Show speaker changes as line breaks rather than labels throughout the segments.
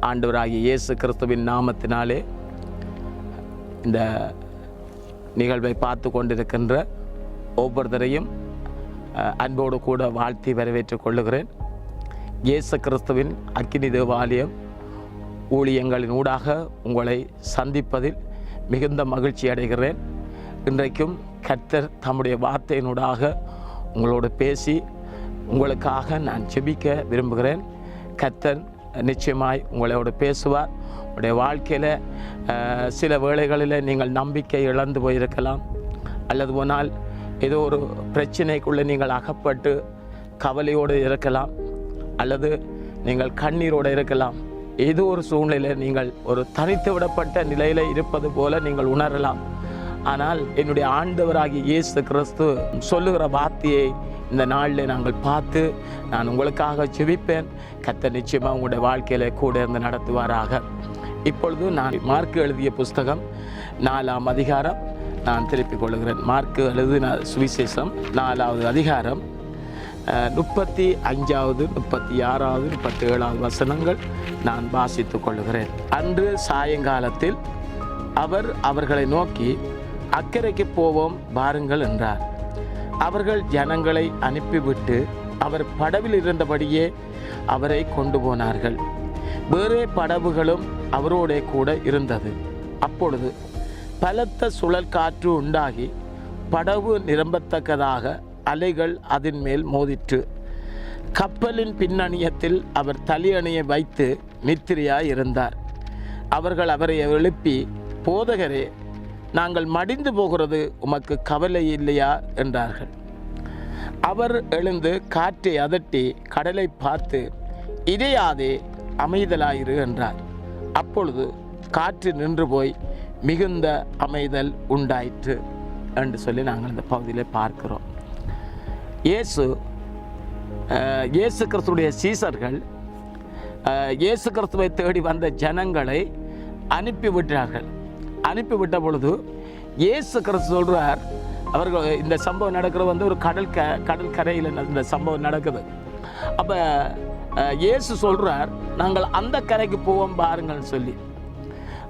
ஆண்டவராகிய இயேசு கிறிஸ்துவின் நாமத்தினாலே இந்த நிகழ்வை பார்த்து கொண்டிருக்கின்ற ஒவ்வொருத்தரையும் அன்போடு கூட வாழ்த்தி வரவேற்றுக் கொள்ளுகிறேன். இயேசு கிறிஸ்துவின் அக்கினி தேவாலயம் ஊழியங்களின் ஊடாக உங்களை சந்திப்பதில் மிகுந்த மகிழ்ச்சி அடைகிறேன். இன்றைக்கும் கர்த்தர் தம்முடைய வார்த்தையினூடாக உங்களோடு பேசி உங்களுக்காக நான் ஜெபிக்க விரும்புகிறேன். கர்த்தர் நிச்சயமாய் உங்களோடு பேசுவார். உங்களுடைய வாழ்க்கையில் சில வேளைகளில் நீங்கள் நம்பிக்கை இழந்து போயிருக்கலாம், அல்லது போனால் ஏதோ ஒரு பிரச்சனைக்குள்ளே நீங்கள் அகப்பட்டு கவலையோடு இருக்கலாம், அல்லது நீங்கள் கண்ணீரோடு இருக்கலாம். ஏதோ ஒரு சூழ்நிலையில் நீங்கள் ஒரு தனித்து விடப்பட்ட நிலையில் இருப்பது போல நீங்கள் உணரலாம். ஆனால் என்னுடைய ஆண்டவராகிய இயேசு கிறிஸ்து சொல்லுகிற வார்த்தையை இந்த நாளில் நாங்கள் பார்த்து நான் உங்களுக்காக ஜெபிப்பேன். கர்த்தர் நிச்சயமாக உங்களுடைய வாழ்க்கையில் கூட இருந்து நடத்துவாராக. இப்பொழுது நான் மார்க்கு எழுதிய புஸ்தகம் 4ஆம் அதிகாரம் நான் திருப்பிக் கொள்கிறேன். மார்க்கு எழுதின சுவிசேஷம் 4வது அதிகாரம் 35வது 36வது 37வது வசனங்கள் நான் வாசித்துக் கொள்கிறேன். அன்று சாயங்காலத்தில் அவர் அவர்களை நோக்கி, அக்கறைக்கு போவோம் வாருங்கள் என்றார். அவர்கள் ஜனங்களை அனுப்பிவிட்டு அவர் படவில் இருந்தபடியே அவரை கொண்டு போனார்கள். வேறே படவுகளும் அவரோட கூட இருந்தது. அப்பொழுது பலத்த சுழல் காற்று உண்டாகி படவு நிரம்பத்தக்கதாக அலைகள் அதன் மேல் மோதிற்று. கப்பலின் பின்னணியத்தில் அவர் தலையணையை வைத்து நித்திரையாய் இருந்தார். அவர்கள் அவரை எழுப்பி, போதகரே, நாங்கள் மடிந்து போகிறது உமக்கு கவலை இல்லையா என்றார்கள். அவர் எழுந்து காற்றை அதட்டி கடலை பார்த்து, இதையாதே, அமைதலாயிரு என்றார். அப்பொழுது காற்று நின்று போய் மிகுந்த அமைதல் உண்டாயிற்று என்று சொல்லி நாங்கள் இந்த பகுதியில் பார்க்கிறோம். இயேசு கிறிஸ்துடைய சீசர்கள் இயேசு கிறிஸ்துவை தேடி வந்த ஜனங்களை அனுப்பிவிட்டார்கள். அனுப்பிவிட்ட பொழுது இயேசு கிறிஸ்து சொல்றார், அவர்கள் இந்த சம்பவம் நடக்கிறது ஒரு கடல் கரையில் இந்த சம்பவம் நடக்குது. அப்போ இயேசு சொல்றார், நாங்கள் அந்த கரைக்கு போவோம் பாருங்கள்னு சொல்லி.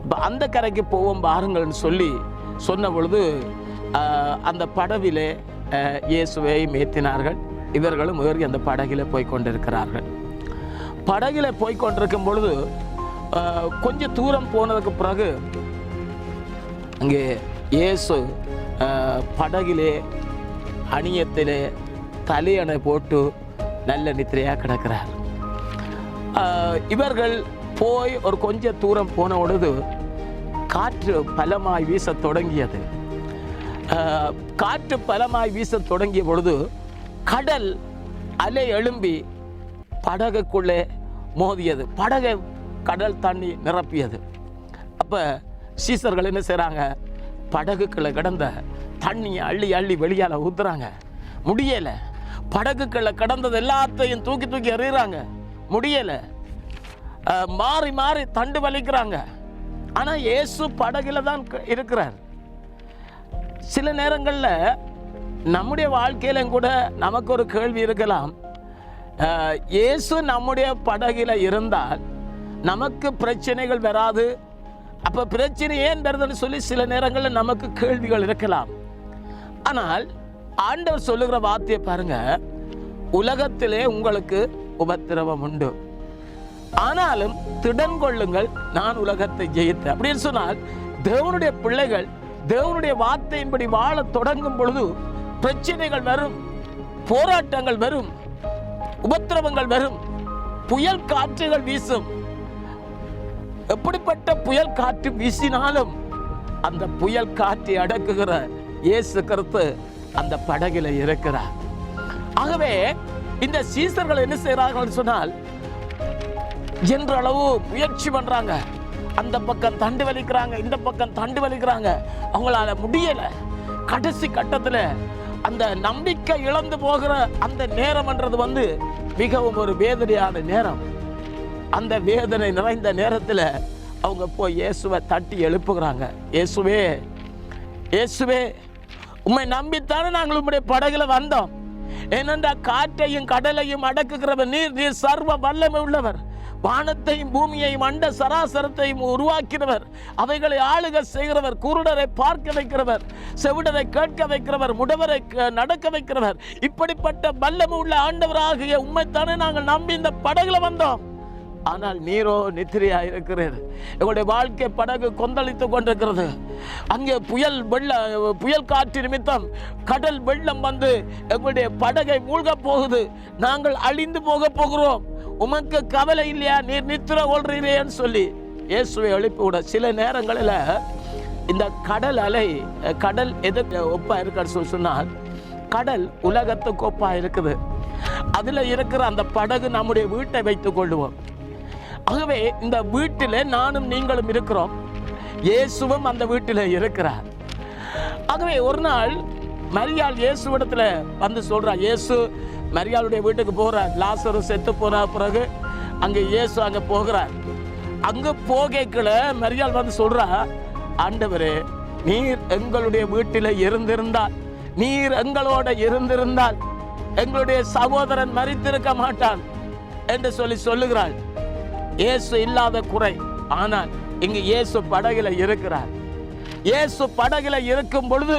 இப்போ அந்த கரைக்கு போவோம் பாருங்கள்னு சொல்லி சொன்ன பொழுது அந்த படவிலே இயேசுவை ஏற்றினார்கள். இவர்களும் ஏறி அந்த படகில் போய் கொண்டிருக்கிறார்கள். படகில் போய் கொண்டிருக்கும் பொழுது கொஞ்சம் தூரம் போனதுக்கு பிறகு அங்கே இயேசு படகிலே அணியத்திலே தலையணை போட்டு நல்ல நித்திரையாக கிடக்கிறார். இவர்கள் போய் ஒரு கொஞ்சம் தூரம் போன பொழுது காற்று பலமாய் வீச தொடங்கியது. காற்று பலமாய் வீச தொடங்கிய பொழுது கடல் அலை எழும்பி படகுக்குள்ளே மோதியது. படகை கடல் தண்ணி நிரப்பியது. அப்போ சீசர்கள் என்ன செய்கிறாங்க, படகுக்குள்ளே கிடந்த தண்ணியை அள்ளி அள்ளி வெளியால் ஊற்றுறாங்க. முடியலை. படகுக்குள்ளே கிடந்தது எல்லாத்தையும் தூக்கி தூக்கி எறிகிறாங்க. முடியலை. மாறி மாறி தண்டு வலிக்கிறாங்க. ஆனால் இயேசு படகுல தான் இருக்கிறார். சில நேரங்களில் நம்முடைய வாழ்க்கையிலும் கூட நமக்கு ஒரு கேள்வி இருக்கலாம், இயேசு நம்முடைய படகுல இருந்தால் நமக்கு பிரச்சனைகள் வராது, அப்போ பிரச்சனை ஏன் வருதுன்னு சொல்லி சில நேரங்களில் நமக்கு கேள்விகள் இருக்கலாம். ஆனால் ஆண்டவர் சொல்லுகிற வார்த்தையை பாருங்க, உலகத்திலே உங்களுக்கு உபத்திரவம் உண்டு, ஆனாலும் திடன் கொள்ளுங்கள், நான் உலகத்தை ஜெயித்தேன் அப்படின்னு சொன்னால், தேவனுடைய பிள்ளைகள் தேவனுடைய வார்த்தையின்படி வாழ தொடங்கும் பொழுது பிரச்சனைகள் வரும், போராட்டங்கள் வரும், உபத்திரவங்கள் வரும், புயல் காற்றுகள் வீசும். எப்படிப்பட்ட புயல் காற்று வீசினாலும் அந்த புயல் காற்றை அடக்குகிற இயேசு கிறிஸ்து அந்த படகில இருக்கிறார். ஆகவே இந்த சீசர்கள் என்ன செய்யறார்கள் சொன்னால், என்ற அளவு முயற்சி பண்றாங்க. அந்த பக்கம் தண்டு வலிக்கிறாங்க, இந்த பக்கம் தண்டு வலிக்கிறாங்க. அவங்களால முடியல. கடைசி கட்டத்துல அந்த நம்பிக்கை இழந்து போகிற அந்த நேரம்ன்றது மிகவும் ஒரு வேதனையான நேரம். அந்த வேதனை நிறைந்த நேரத்தில் அவங்க போய் இயேசுவை தட்டி எழுப்புகிறாங்க. இயேசுவே, இயேசுவே, உம்மை நம்பித்தானே நாங்கள் உம்முடைய படகுல வந்தோம். ஏனென்றால் காற்றையும் கடலையும் அடக்குகிறவர் நீர், நீர் சர்வ வல்லமை உள்ளவர். வானத்தையும் பூமியையும் அண்ட சராசரத்தையும் உருவாக்கினவர், அவைகளை ஆளுக செய்கிறவர், குருடரை பார்க்க வைக்கிறவர், செவிடரை கேட்க வைக்கிறவர், முடவரை நடக்க வைக்கிறவர், இப்படிப்பட்ட வல்லமை உள்ள ஆண்டவராகிய உம்மைத்தானே நாங்கள் நம்பி இந்த படகுல வந்தோம். ஆனால் நீரோ நித்திரையா இருக்கிறீர். எங்களுடைய வாழ்க்கை படகு கொந்தளித்துக் கொண்டிருக்கிறது. அங்கே புயல் காற்று நிமித்தம் கடல் வெள்ளம் வந்து எங்களுடைய படகை மூழ்க போகுது. நாங்கள் அழிந்து போக போகிறோம். உமக்கு கவலை இல்லையா? நீர் நித்திரை கொள்றீரேன்னு சொல்லி இயேசுவை எழுப்பி விட. சில நேரங்களில் இந்த கடல் அலை, கடல் எதுக்கு ஒப்பா இருக்க சொன்னால், கடல் உலகத்துக்கு ஒப்பா இருக்குது. அதுல இருக்கிற அந்த படகு நம்முடைய வீட்டை வைத்துக் கொள்ளுவோம். ஆகவே இந்த வீட்டில் நானும் நீங்களும் இருக்கிறோம். இயேசுவும் அந்த வீட்டில் இருக்கிறார். ஆகவே ஒரு நாள் மரியாள் இயேசுவிடத்துல வந்து சொல்றா. இயேசு மரியாளுடைய வீட்டுக்கு போகிறார். லாசரு செத்து போன பிறகு அங்கே இயேசு அங்கே போகிறார். அங்கே போகல மரியாள் வந்து சொல்றா, ஆண்டவரே, நீர் எங்களுடைய வீட்டில் இருந்திருந்தால், நீர் எங்களோட இருந்திருந்தால் எங்களுடைய சகோதரன் மரித்திருக்க மாட்டான் என்று சொல்லுகிறாள். இயேசு இல்லாத குறை. ஆனால் இங்கு இயேசு படகில இருக்கிறார். இயேசு படகில இருக்கும் பொழுது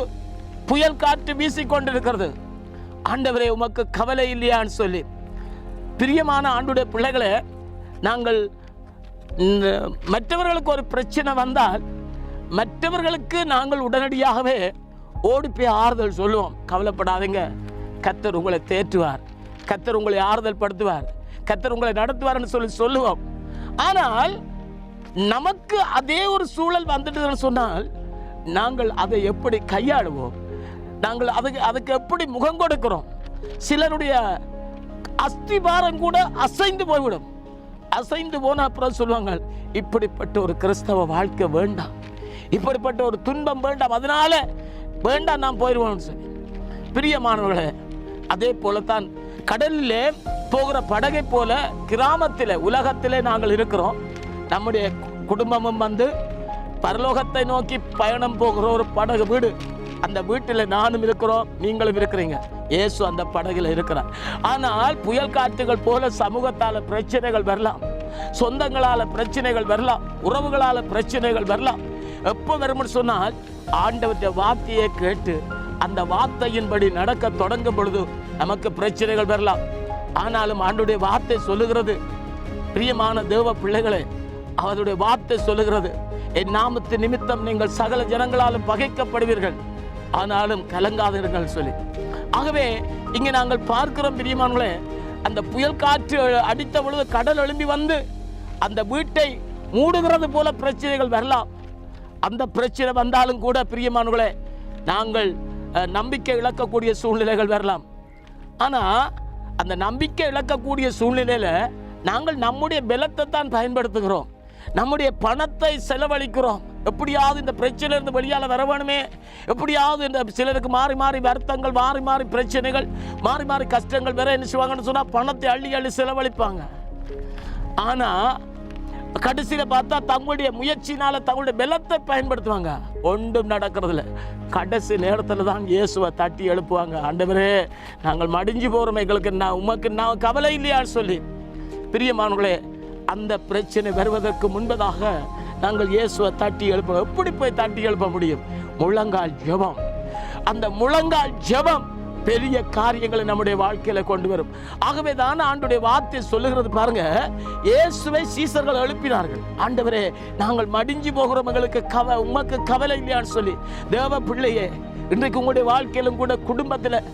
புயல் காற்று வீசிக்கொண்டிருக்கிறது. ஆண்டவரே, உமக்கு கவலை இல்லையான்னு சொல்லி. பிரியமான ஆண்டுடைய பிள்ளைகளே, நாங்கள் மற்றவர்களுக்கு ஒரு பிரச்சனை வந்தால் மற்றவர்களுக்கு நாங்கள் உடனடியாகவே ஓடி போய் ஆறுதல் சொல்லுவோம். கவலைப்படாதீங்க, கர்த்தர் உங்களை தேற்றுவார், கர்த்தர் உங்களை ஆறுதல் படுத்துவார், கர்த்தர் உங்களை நடத்துவார்னு சொல்லுவோம். ஆனால் நமக்கு அதே ஒரு சூழல் வந்துட்டு சொன்னால் நாங்கள் அதை எப்படி கையாளுவோம்? நாங்கள் அதுக்கு எப்படி முகம் கொடுக்கிறோம்? சிலருடைய அஸ்திபாரம் கூட அசைந்து போய்விடும். அசைந்து போன அப்புறம் சொல்லுவாங்க, இப்படிப்பட்ட ஒரு கிறிஸ்தவ வாழ்க்கை வேண்டாம், இப்படிப்பட்ட ஒரு துன்பம் வேண்டாம், அதனால வேண்டாம், நான் போயிடுவோம்னு சொல்லி. பிரியமானவர்களே, அதே போலத்தான் கடலிலே போகிற படகை போல கிராமத்தில், உலகத்திலே நாங்கள் இருக்கிறோம். நம்முடைய குடும்பமும் வந்து பரலோகத்தை நோக்கி பயணம் போகிற ஒரு படகு வீடு. அந்த வீட்டில் நானும் இருக்கிறோம், நீங்களும் இருக்கிறீங்க. இயேசு அந்த படகுல இருக்கிறார். ஆனால் புயல் காற்றுகள் போல சமூகத்தால் பிரச்சனைகள் வரலாம், சொந்தங்களால் பிரச்சனைகள் வரலாம், உறவுகளால் பிரச்சனைகள் வரலாம். எப்போ வரும்னு சொன்னால் ஆண்டவருடைய வார்த்தையை கேட்டு அந்த வார்த்தையின்படி நடக்க தொடங்கும் பொழுது நமக்கு பிரச்சனைகள் வரலாம். ஆனாலும் ஆண்டவருடைய வார்த்தை சொல்லுகிறது, பிரியமான தேவ பிள்ளைகளே, அவருடைய வார்த்தை சொல்லுகிறது, என் நாமத்து நிமித்தம் நீங்கள் சகல ஜனங்களாலும் பகைக்கப்படுவீர்கள், ஆனாலும் கலங்காதீர்கள் சொல்லி. ஆகவே இங்கே நாங்கள் பார்க்கிறோம் பிரியமானவர்களே, அந்த புயல் காற்று அடித்த பொழுது கடல் எழும்பி வந்து அந்த வீட்டை மூடுகிறது போல பிரச்சனைகள் வரலாம். அந்த பிரச்சனை வந்தாலும் கூட பிரியமானவர்களே, நாங்கள் நம்பிக்கை இழக்கக்கூடிய சூழ்நிலைகள் வரலாம். ஆனால் அந்த நம்பிக்கை இழக்கக்கூடிய சூழ்நிலையில் நாங்கள் நம்முடைய பலத்தை தான் பயன்படுத்துகிறோம், நம்முடைய பணத்தை செலவழிக்கிறோம். எப்படியாவது இந்த பிரச்சனையிலிருந்து வெளியால் வர வேணுமே, எப்படியாவது இந்த சிலருக்கு மாறி மாறி வருத்தங்கள், மாறி மாறி பிரச்சனைகள், மாறி மாறி கஷ்டங்கள் வேற என்ன செய்வாங்கன்னு சொன்னால் பணத்தை அள்ளி அள்ளி செலவழிப்பாங்க. ஆனால் கடைசியில் பார்த்தா தங்களுடைய முயற்சினால தங்களுடைய பலத்தை பயன்படுத்துவாங்க, ஒன்றும் நடக்கிறதில்ல. கடைசி நேரத்தில் தான் இயேசுவை தட்டி எழுப்புவாங்க, ஆண்டவரே, நாங்கள் மடிஞ்சு போகிறோம், எங்களுக்கு உமக்கு நான் கவலை இல்லையான்னு சொல்லி. பிரியமானவர்களே, அந்த பிரச்சனை வருவதற்கு முன்பதாக நாங்கள் இயேசுவை தட்டி எழுப்ப. எப்படி போய் தட்டி எழுப்ப முடியும்? முழங்கால் ஜெபம். அந்த முழங்கால் ஜெபம் பெரிய காரியங்களை நம்முடைய வாழ்க்கையில கொண்டு வரும். ஆகவே தான் ஆண்டவருடைய வார்த்தை சொல்லுகிறது பாருங்க, இயேசுவை சீசர்கள் எழுப்பினார்கள், ஆண்டவரே, நாங்கள் மடிஞ்சு போகிறோம், எங்களுக்கு உமக்கு கவலை இல்லையான்னு சொல்லி. தேவ பிள்ளையே, இன்றைக்கு உங்களுடைய வாழ்க்கையிலும் கூட குடும்பத்தில்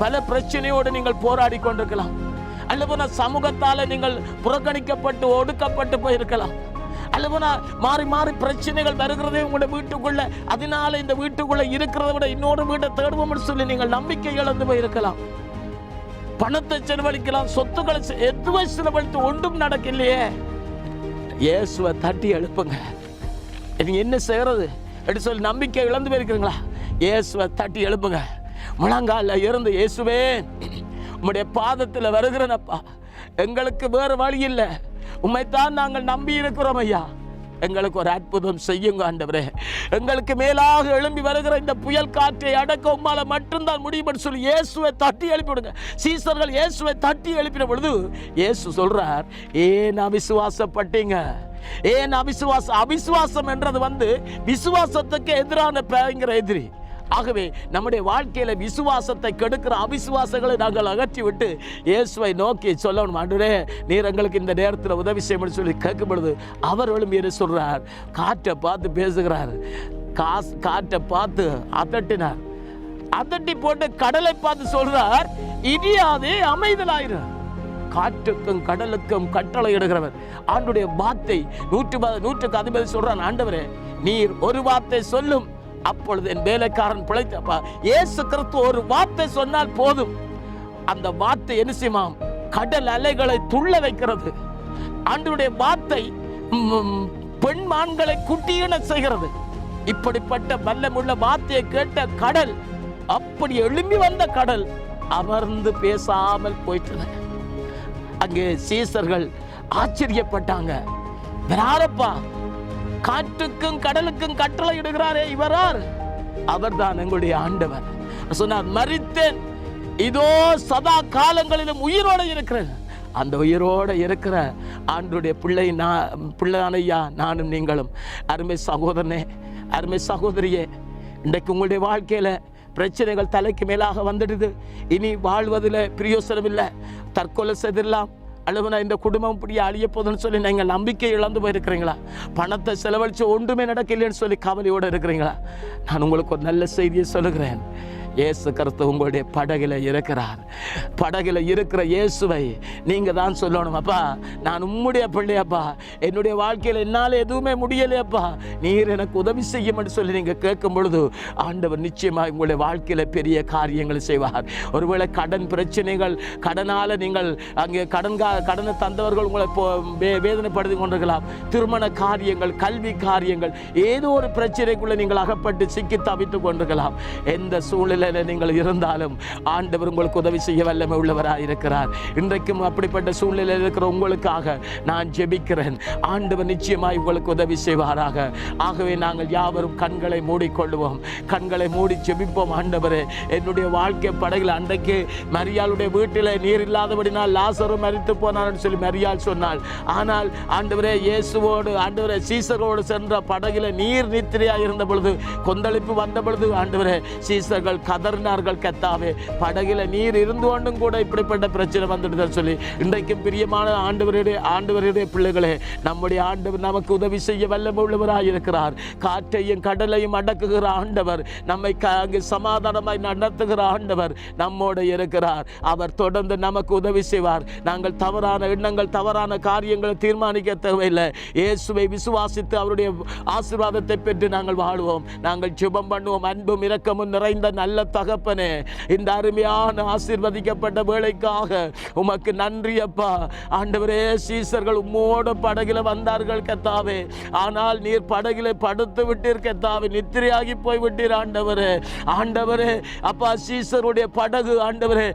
பல பிரச்சனையோடு நீங்கள் போராடி கொண்டிருக்கலாம். அல்லது சமூகத்தால நீங்கள் புறக்கணிக்கப்பட்டு ஒடுக்கப்பட்டு போயிருக்கலாம். அல்லது மாறி மாறி பிரச்சனைகள் வருகிறதே உங்களுடைய வீட்டுக்குள்ள, அதனால இந்த வீட்டுக்குள்ள இருக்கிறத விட இன்னொரு வீட்டை தேடுவோம்னு சொல்லி நீங்கள் நம்பிக்கை இழந்து போயிருக்கலாம். பணத்தை செலவழிக்கலாம், சொத்துக்களை எதுவை செலவழித்து ஒன்றும் நடக்கலையே. இயேசுவை தட்டி எழுப்புங்க. நீங்க என்ன செய்யறது என்று சொல்லி நம்பிக்கை இழந்து போயிருக்கிறீங்களா? இயேசுவை தட்டி எழுப்புங்க. முழங்கால இருந்து, இயேசுவே, உம்முடைய பாதத்தில் வருகிறனப்பா, எங்களுக்கு வேறு வழி இல்லை, உம்மைத்தான் நாங்கள் நம்பி இருக்கிறோம் ஐயா, எங்களுக்கு ஒரு அற்புதம் செய்யுங்க ஆண்டவரே. எங்களுக்கு மேலாக எழும்பி வருகிற இந்த புயல் காற்றை அடக்க உம்மால மட்டும்தான் முடியும் என்று சொல்லி இயேசுவை தட்டி எழுப்பிவிடுங்க. சீசர்கள் இயேசுவை தட்டி எழுப்பின பொழுது இயேசு சொல்றார், ஏன் அவிசுவாசப்பட்டீங்க? ஏன் அவிசுவாசம் என்றது விசுவாசத்துக்கு எதிரான பயங்கர எதிரி. ஆகவே நம்முடைய வாழ்க்கையில விசுவாசத்தை கெடுக்கிற அவிசுவாசங்களை நாங்கள் அகற்றி விட்டு இயேசுவை நோக்கி சொல்லணும், ஆண்டவரே நீர் எங்களுக்கு இந்த நேரத்தில் உதவி செய்ய சொல்லி கேட்கும் பொழுது அவர்களும் என்ன சொல்றார், காற்றை பார்த்து பேசுகிறார், காற்றை பார்த்து அதட்டினார், அதட்டி போட்டு கடலை பார்த்து சொல்றார், இடியாதே அமைதலாயிரு. காற்றுக்கும் கடலுக்கும் கட்டளை இடுகிறவர் ஆண்டுடைய வார்த்தை 100க்கு அதிபதி சொல்றான், ஆண்டவரே நீர் ஒரு வார்த்தை சொல்லும், அப்பொழுது என் வேலைக்காரன் பிழைத்தப்பா. இயேசு கிறிஸ்து ஒரு வார்த்தை சொன்னால் போதும், அந்த வார்த்தை என்ன செய்யுமாம், கடல் அலைகளை துள்ள வைக்கிறது. ஆண்டவருடைய வார்த்தை பெண் மான்களை குட்டியின செய்கிறது. இப்படிப்பட்ட வல்லமுள்ள வார்த்தையை கேட்ட கடல், அப்படி எழும்பி வந்த கடல் அமர்ந்து பேசாமல் போயிட்டது. அங்கே சீசர்கள் ஆச்சரியப்பட்டாங்க, யாரப்பா காற்றுக்கும் கடலுக்கும் கட்டளை இடுகிறாரே, இவரார்? அவர்தான் எங்களுடைய ஆண்டவர். சொன்னார், மரித்தேன், இதோ சதா காலங்களிலும் உயிரோடு இருக்கிறேன். அந்த உயிரோடு இருக்கிற ஆண்டவருடைய பிள்ளையானையா நானும் நீங்களும். அருமை சகோதரனே, அருமை சகோதரியே, இன்றைக்கு உங்களுடைய வாழ்க்கையில பிரச்சனைகள் தலைக்கு மேலாக வந்துடுது. இனி வாழ்வதில் பிரயோசனம் இல்லை, தற்கொலை செய்திடலாம், அல்லது இந்த குடும்பம் இப்படி அழிய போதுன்னு சொல்லி நீங்கள் நம்பிக்கை இழந்து போயிருக்கிறீங்களா? பணத்தை செலவழித்து ஒன்றுமே நடக்கலைன்னு சொல்லி கவலையோடு இருக்கிறீங்களா? நான் உங்களுக்கு ஒரு நல்ல செய்தியை சொல்லுகிறேன். இயேசு கிறிஸ்து உங்களுடைய படகில இருக்கிறார். படகில இருக்கிற இயேசுவை நீங்க தான் சொல்லணும், அப்பா நான் உம்முடைய பிள்ளையப்பா, என்னுடைய வாழ்க்கையில் என்னால் எதுவுமே முடியலையப்பா, நீர் எனக்கு உதவி செய்யும் என்று சொல்லி நீங்க கேட்கும் பொழுது ஆண்டவர் நிச்சயமாக உங்களுடைய வாழ்க்கையில பெரிய காரியங்களை செய்வார். ஒருவேளை கடன் பிரச்சனைகள், கடனால நீங்கள் அங்கே கடனை தந்தவர்கள் உங்களை வேதனைப்படுத்தி கொண்டிருக்கலாம். திருமண காரியங்கள், கல்வி காரியங்கள், ஏதோ ஒரு பிரச்சனைக்குள்ள நீங்கள் அகப்பட்டு சிக்கி தவித்துக் கொண்டிருக்கலாம். எந்த சூழ்நிலை நீங்கள் இருந்தாலும் ஆண்டவர் உங்களுக்கு உதவி செய்ய வல்லமை உள்ளவராக இருக்கிறார். இன்றைக்கும் அப்படிப்பட்ட சூழ்நிலையில் இருக்கிற உங்களுக்காக நான் ஜெபிக்கிறேன். ஆண்டவர் நிச்சயமாய் உங்களுக்கு உதவி செய்வாராக. ஆகவே நாங்கள் யாவரும் கண்களை மூடிக்கொள்வோம், கண்களை மூடி ஜெபிப்போம். ஆண்டவரே என்னுடைய வாழ்க்கை படகில், அன்றைக்கு மரியாளுடைய வீட்டில் நீர் இல்லாதபடினால் லாசரும் மரித்து போனான்னு சொல்லி மரியாள் சொன்னாள். ஆனால் ஆண்டவரே இயேசுவோடு, ஆண்டவரே சீசரோடு சென்ற படகில நீர் நித்திரையாக இருந்த பொழுது, கொந்தளிப்பு வந்த பொழுது ஆண்டவரே சீசர்கள் கதறினார்கள், கத்தாவே படகில நீர் இருந்து கொண்டும் கூட இப்படிப்பட்ட பிரச்சனை வந்துட்டு சொல்லி. இன்றைக்கும் பிரியமான ஆண்டவருடைய பிள்ளைகளே, நம்முடைய ஆண்டவர் நமக்கு உதவி செய்ய வல்லமை உள்ளவராக இருக்கிறார். காற்றையும் கடலையும் அடக்குகிற ஆண்டவர், நம்மை அங்கு சமாதானமாய் நடத்துகிற ஆண்டவர் நம்மோடு இருக்கிறார். அவர் தொடர்ந்து நமக்கு உதவி செய்வார். நாங்கள் தவறான எண்ணங்கள், தவறான காரியங்களை தீர்மானிக்க தேவையில்லை. இயேசுவை விசுவாசித்து அவருடைய ஆசீர்வாதத்தை பெற்று நாங்கள் வாழ்வோம். நாங்கள் ஜெபம் பண்ணுவோம். அன்பும் இரக்கமும் நிறைந்த நல்ல தகப்பனே, இந்த அருமையான ஆசீர்வதிக்கப்பட்ட வேளைக்காக உமக்கு நன்றி அப்பா. ஆண்டவரே சீசர்கள் உம்மோடு படகில வந்தார்கள் கத்தாவே, ஆனால் நீர் படகில படுத்து விட்டீர் கத்தாவே, நித்திரையாகி போய் விட்டீர் ஆண்டவரே. ஆண்டவரே அப்பா, சீசருடைய படகு ஆண்டவரே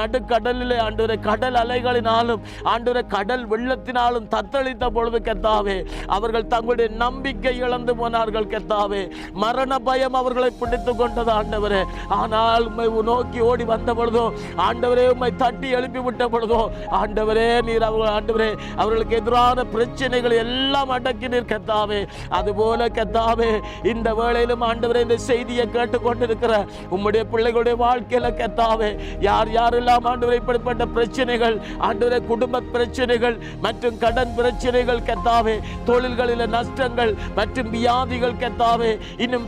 நடுக்கடலிலே ஆண்டவரே கடல் அலைகளினாலும் ஆண்டவரே கடல் வெள்ளத்தினாலும் தத்தளித்த பொழுது கத்தாவே, அவர்கள் தங்களுடைய நம்பிக்கை இழந்து போனார்கள் கத்தாவே. மரண பயம் அவர்களை பிடித்துக் கொண்டது ஆண்டவரே. ஆனால் உம்மை நோக்கி ஓடி வந்த பொழுதோ ஆண்டவரே, உம்மை தட்டி எழுப்பி விட்ட பொழுதோ ஆண்டவரே நீர் ஆண்டவரே அவர்களுக்கு எதிரான பிரச்சனைகள் எல்லாம் அடக்கினீர் கத்தாவே. அதுபோல கத்தாவே இந்த வேளையிலும் ஆண்டவரே இந்த செய்தியை கேட்டுக்கொண்டிருக்கிற உம்முடைய பிள்ளைகளுடைய வாழ்க்கையில கத்தாவே, யார் யாரெல்லாம் ஆண்டவரே இப்படிப்பட்ட பிரச்சனைகள், ஆண்டவரே குடும்ப பிரச்சனைகள் மற்றும் கடன் பிரச்சனைகள் கத்தாவே, தொழில்களில் நஷ்டங்கள் மற்றும் வியாதிகள் கத்தாவே, இன்னும்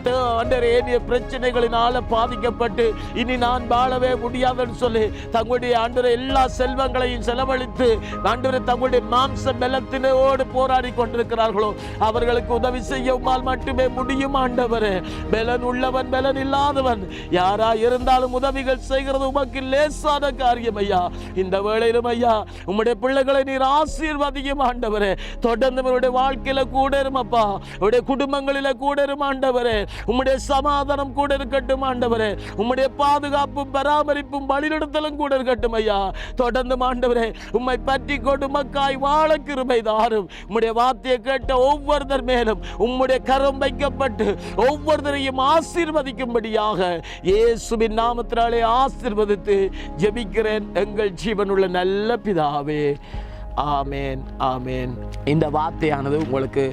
பிரச்சனைகளினால பாதிக்கப்பட்டு இனி நான் வாழவே முடியாதுன்னு சொல்லி தங்களுடைய ஆண்டவரே எல்லா செல்வங்களையும் செலவழித்து ஆண்டவரே தங்களுடைய மாம்ச பலத்தினோடு போராடி கொண்டிருக்கிறார்களோ அவர்களுக்கு உதவி செய்ய உம்மால் மட்டுமே முடியும் ஆண்டவரே. பலன் உள்ளவன் பலன் இல்லாதவன் யாரா இருந்தாலும் உதவிகள் செய்கிறது உமக்கு லேசான காரியம் ஐயா. இந்த வேளையிலும் ஐயா உம்முடைய பிள்ளைகளை நீர் ஆசீர்வதியும் ஆண்டவரே. தொடர்ந்து உங்களுடைய வாழ்க்கையில கூட இருப்பா, உங்களுடைய குடும்பங்களில கூட இரும் ஆண்டவரே. உம்முடைய சமாதானம் கூட இருக்கட்டும் ஆண்டவரே. ஆண்டவரே உம்முடைய பாதுகாப்பும் பராமரிப்பும் வழிநடத்தலும் கூட இருக்கட்டும் ஐயா. தொடர்ந்து ஆண்டவரே உம்மை பற்றி கொண்டு மக்காய் வாழ கிருபை தாரும். உம்முடைய வார்த்தையை கேட்ட ஒவ்வொருத்தர் மேலும் உம்முடைய கரம் வைக்கப்பட்டு ஒவ்வொருத்தரையும் ஆசீர்வதிக்கும்படியாக இயேசுவின் நாமத்தினாலே ஆசீர்வதித்து ஜெபிக்கிறேன் எங்கள் ஜீவனுள்ள நல்ல பிதாவே. ஆமேன் ஆமேன். இந்த வார்த்தையானது உங்களுக்கு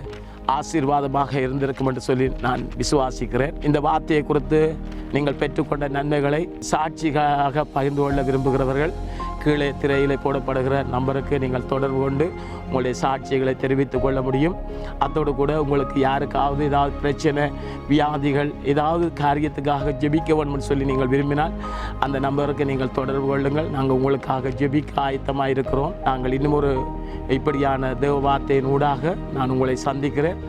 ஆசீர்வாதமாக இருந்திருக்கும் என்று சொல்லி நான் விசுவாசிக்கிறேன். இந்த வார்த்தையை குறித்து நீங்கள் பெற்றுக்கொண்ட நன்மைகளை சாட்சிகளாக பகிர்ந்து கொள்ள விரும்புகிறவர்கள் கீழே திரையிலே போடப்படுகிற நம்பருக்கு நீங்கள் தொடர்பு கொண்டு உங்களுடைய சாட்சிகளை தெரிவித்துக் கொள்ள முடியும். அதோடு கூட உங்களுக்கு யாருக்காவது ஏதாவது பிரச்சனை, வியாதிகள், ஏதாவது காரியத்துக்காக ஜெபிக்க வேண்டும்னு சொல்லி நீங்கள் விரும்பினால் அந்த நம்பருக்கு நீங்கள் தொடர்பு கொள்ளுங்கள். நாங்கள் உங்களுக்காக ஜெபிக்க ஆயத்தமாக இருக்கிறோம். நாங்கள் இன்னும் ஒரு இப்படியான தேவ வார்த்தையின் ஊடாக நான் உங்களை சந்திக்கிறேன்.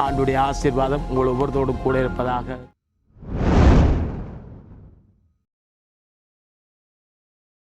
ஆண்டுடைய ஆசீர்வாதம் உங்கள் ஒவ்வொருத்தோடும் கூட இருப்பதாக.